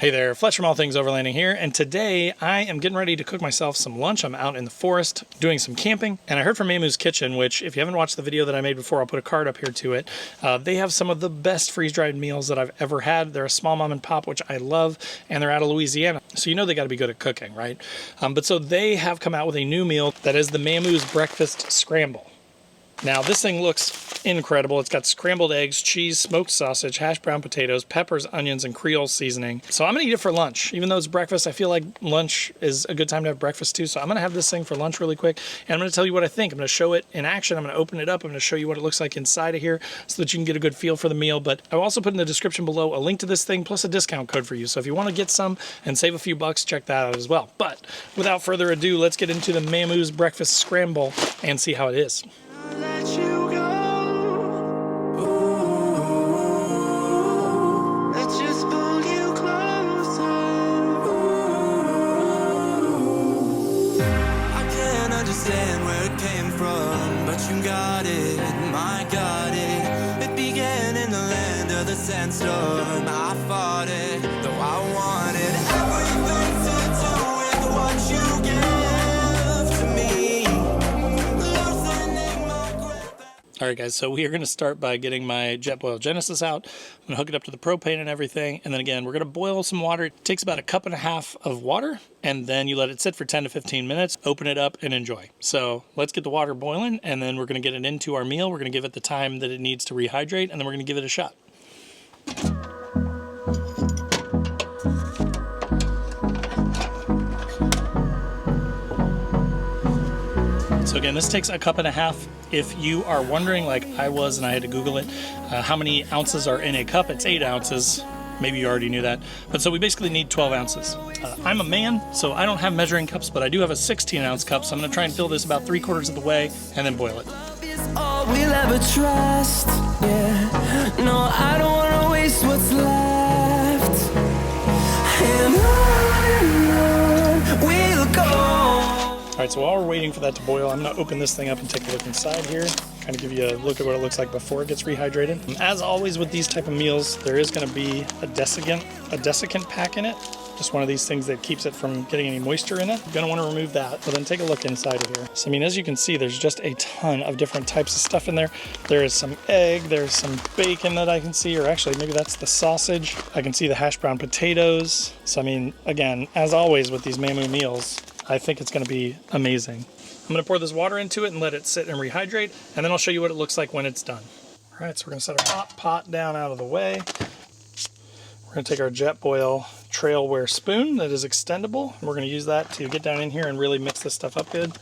Hey there, Fletch from All Things Overlanding here, and today I am getting ready to cook myself some lunch. I'm out in the forest doing some camping, and I heard from Mamoos Kitchen, which if you haven't watched the video that I made before, I'll put a card up here to it. They have some of the best freeze-dried meals that I've ever had. They're a small mom and pop, which I love, and they're out of Louisiana, so you know they got to be good at cooking, right? But so they have come out with a new meal that is the Mamoos Breakfast Scramble. Now this thing looks incredible. It's got scrambled eggs, cheese, smoked sausage, hashed brown potatoes, peppers, onions, and Creole seasoning. So I'm gonna eat it for lunch. Even though it's breakfast, I feel like lunch is a good time to have breakfast too. So I'm gonna have this thing for lunch really quick, and I'm gonna tell you what I think. I'm gonna show it in action. I'm gonna open it up. I'm gonna show you what it looks like inside of here so that you can get a good feel for the meal. But I'll also put in the description below a link to this thing plus a discount code for you. So if you wanna get some and save a few bucks, check that out as well. But without further ado, let's get into the Mamoos Breakfast Scramble and see how it is. Where it came from, but you got it, my got it. It began in the land of the sandstorm. I fought it, though I wanted everything to do with what you give to me. Loosening my grip. All right, guys, so we are going to start by getting my Jetboil Genesis out. I'm going to hook it up to the propane and everything. And then again, we're going to boil some water. It takes about 1.5 cups of water, and then you let it sit for 10 to 15 minutes, open it up, and enjoy. So let's get the water boiling, and then we're going to get it into our meal. We're going to give it the time that it needs to rehydrate, and then we're going to give it a shot. So again, this takes 1.5 cups. If you are wondering, like I was and I had to Google it, how many ounces are in a cup, it's 8 ounces. Maybe you already knew that. But so we basically need 12 ounces. I'm a man, so I don't have measuring cups, but I do have a 16-ounce cup. So I'm going to try and fill this about 3/4 of the way and then boil it. All we'll ever trust, yeah. No, I don't want to waste what's left. And on we'll go. All right, so while we're waiting for that to boil, I'm going to open this thing up and take a look inside here, kind of give you a look at what it looks like before it gets rehydrated. As always with these type of meals, there is going to be a desiccant pack in it, just one of these things that keeps it from getting any moisture in it. You're going to want to remove that, but then take a look inside of here. So, I mean, as you can see, there's just a ton of different types of stuff in there. There is some egg, there's some bacon that I can see, or actually maybe that's the sausage. I can see the hashed brown potatoes. So, I mean, again, as always with these Mamoo meals, I think it's going to be amazing. I'm going to pour this water into it and let it sit and rehydrate, and then I'll show you what it looks like when it's done. All right, so we're going to set our pot down out of the way. We're going to take our Jetboil Trailwear spoon that is extendable, and we're going to use that to get down in here and really mix this stuff up good.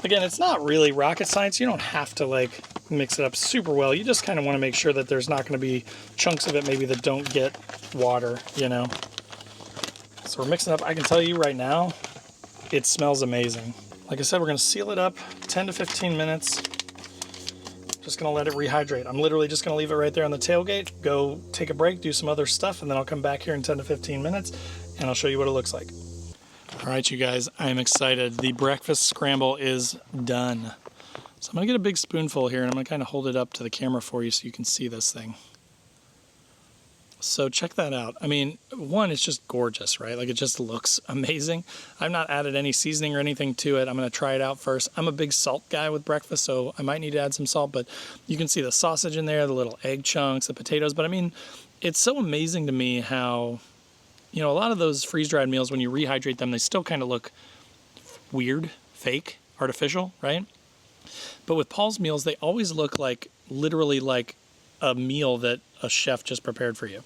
Again, it's not really rocket science. You don't have to like mix it up super well. You just kind of want to make sure that there's not going to be chunks of it maybe that don't get water, you know. So we're mixing up. I can tell you right now, it smells amazing. Like I said, we're going to seal it up 10 to 15 minutes. Just going to let it rehydrate. I'm literally just going to leave it right there on the tailgate, go take a break, do some other stuff, and then I'll come back here in 10 to 15 minutes, and I'll show you what it looks like. All right, you guys, I'm excited. The breakfast scramble is done. So I'm going to get a big spoonful here, and I'm going to kind of hold it up to the camera for you so you can see this thing. So check that out. I mean, one, it's just gorgeous, right? Like it just looks amazing. I've not added any seasoning or anything to it. I'm going to try it out first. I'm a big salt guy with breakfast, so I might need to add some salt, but you can see the sausage in there, the little egg chunks, the potatoes. But I mean, it's so amazing to me how, you know, a lot of those freeze-dried meals, when you rehydrate them, they still kind of look weird, fake, artificial, right? But with Paul's meals, they always look like, literally like a meal that a chef just prepared for you.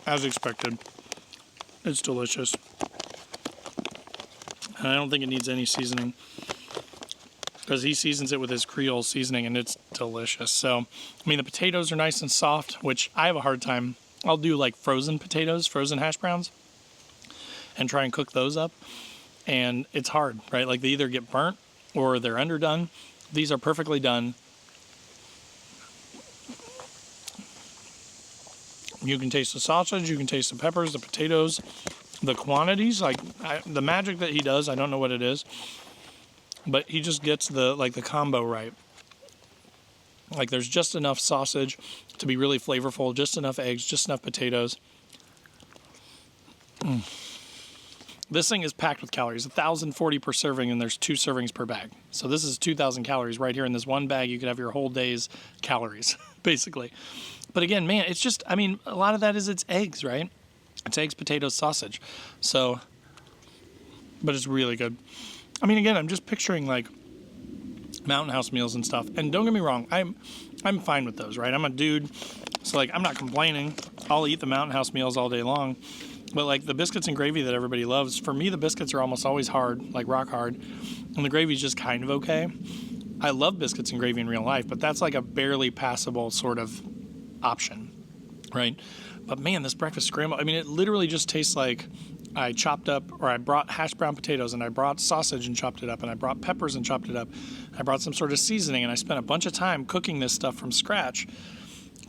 As expected, it's delicious. And I don't think it needs any seasoning because he seasons it with his Creole seasoning and it's delicious. So, I mean, the potatoes are nice and soft, which I have a hard time. I'll do like frozen potatoes, frozen hash browns, and try and cook those up. And it's hard, right? Like they either get burnt or they're underdone. These are perfectly done. You can taste the sausage, you can taste the peppers, the potatoes, the quantities, like the magic that he does, I don't know what it is. but he just gets the combo right. Like there's just enough sausage to be really flavorful, just enough eggs, just enough potatoes. This thing is packed with calories, 1,040 per serving, and there's 2 servings per bag. So this is 2,000 calories right here in this one bag. You could have your whole day's calories, basically. But again, man, it's just, I mean, a lot of that is it's eggs, right? It's eggs, potatoes, sausage. So, but it's really good. I mean, again, I'm just picturing like Mountain House meals and stuff. And don't get me wrong, I'm fine with those, right? I'm a dude, so like I'm not complaining. I'll eat the Mountain House meals all day long. But like the biscuits and gravy that everybody loves, for me the biscuits are almost always hard, like rock hard, and the gravy's just kind of okay. I love biscuits and gravy in real life, but that's like a barely passable sort of option, right? But man, this breakfast scramble, I mean, it literally just tastes like I chopped up, or I brought hashed brown potatoes and I brought sausage and chopped it up, and I brought peppers and chopped it up. I brought some sort of seasoning, and I spent a bunch of time cooking this stuff from scratch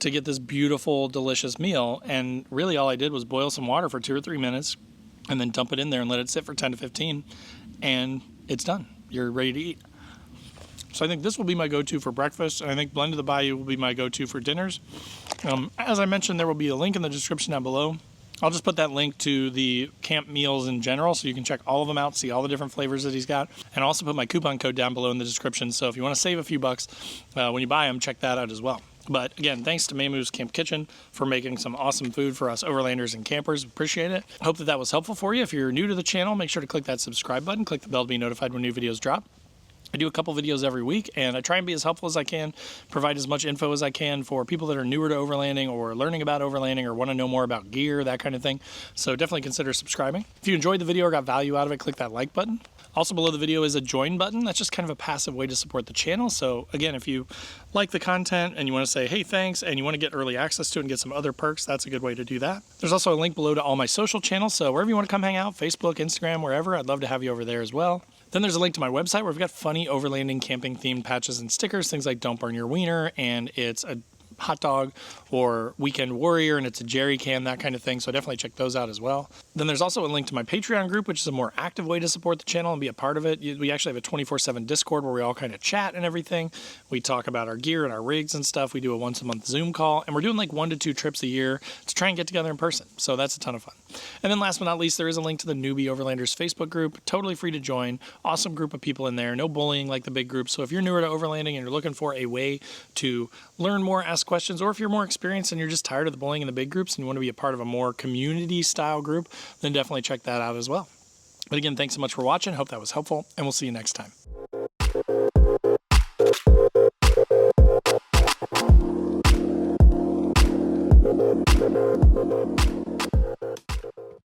to get this beautiful, delicious meal. And really all I did was boil some water for 2 or 3 minutes and then dump it in there and let it sit for 10 to 15, and it's done. You're ready to eat. So I think this will be my go-to for breakfast, and I think Blend of the Bayou will be my go-to for dinners. As I mentioned, there will be a link in the description down below. I'll just put that link to the camp meals in general, so you can check all of them out, see all the different flavors that he's got. And I'll also put my coupon code down below in the description, so if you want to save a few bucks when you buy them, check that out as well. But again, thanks to Mamoos Camp Kitchen for making some awesome food for us overlanders and campers. Appreciate it. Hope that was helpful for you. If you're new to the channel, make sure to click that subscribe button, click the bell to be notified when new videos drop. I do a couple videos every week, and I try and be as helpful as I can, provide as much info as I can for people that are newer to overlanding or learning about overlanding or want to know more about gear, that kind of thing. So definitely consider subscribing. If you enjoyed the video or got value out of it, click that like button. Also below the video is a join button. That's just kind of a passive way to support the channel. So again, if you like the content and you want to say, hey, thanks, and you want to get early access to it and get some other perks, that's a good way to do that. There's also a link below to all my social channels. So wherever you want to come hang out, Facebook, Instagram, wherever, I'd love to have you over there as well. Then there's a link to my website where we've got funny overlanding camping themed patches and stickers, things like Don't Burn Your Wiener, and it's a hot dog, or Weekend Warrior, and it's a jerry can, that kind of thing. So definitely check those out as well. Then there's also a link to my Patreon group, which is a more active way to support the channel and be a part of it. We actually have a 24/7 Discord where we all kind of chat and everything. We talk about our gear and our rigs and stuff. We do a once-a-month Zoom call, and we're doing like 1 to 2 trips a year to try and get together in person. So that's a ton of fun. And then last but not least, there is a link to the Newbie Overlanders Facebook group. Totally free to join. Awesome group of people in there. No bullying like the big group. So if you're newer to overlanding and you're looking for a way to learn more, ask questions, or if you're more experienced and you're just tired of the bullying in the big groups and you want to be a part of a more community style group, then definitely check that out as well. But again, thanks so much for watching. Hope that was helpful, and we'll see you next time.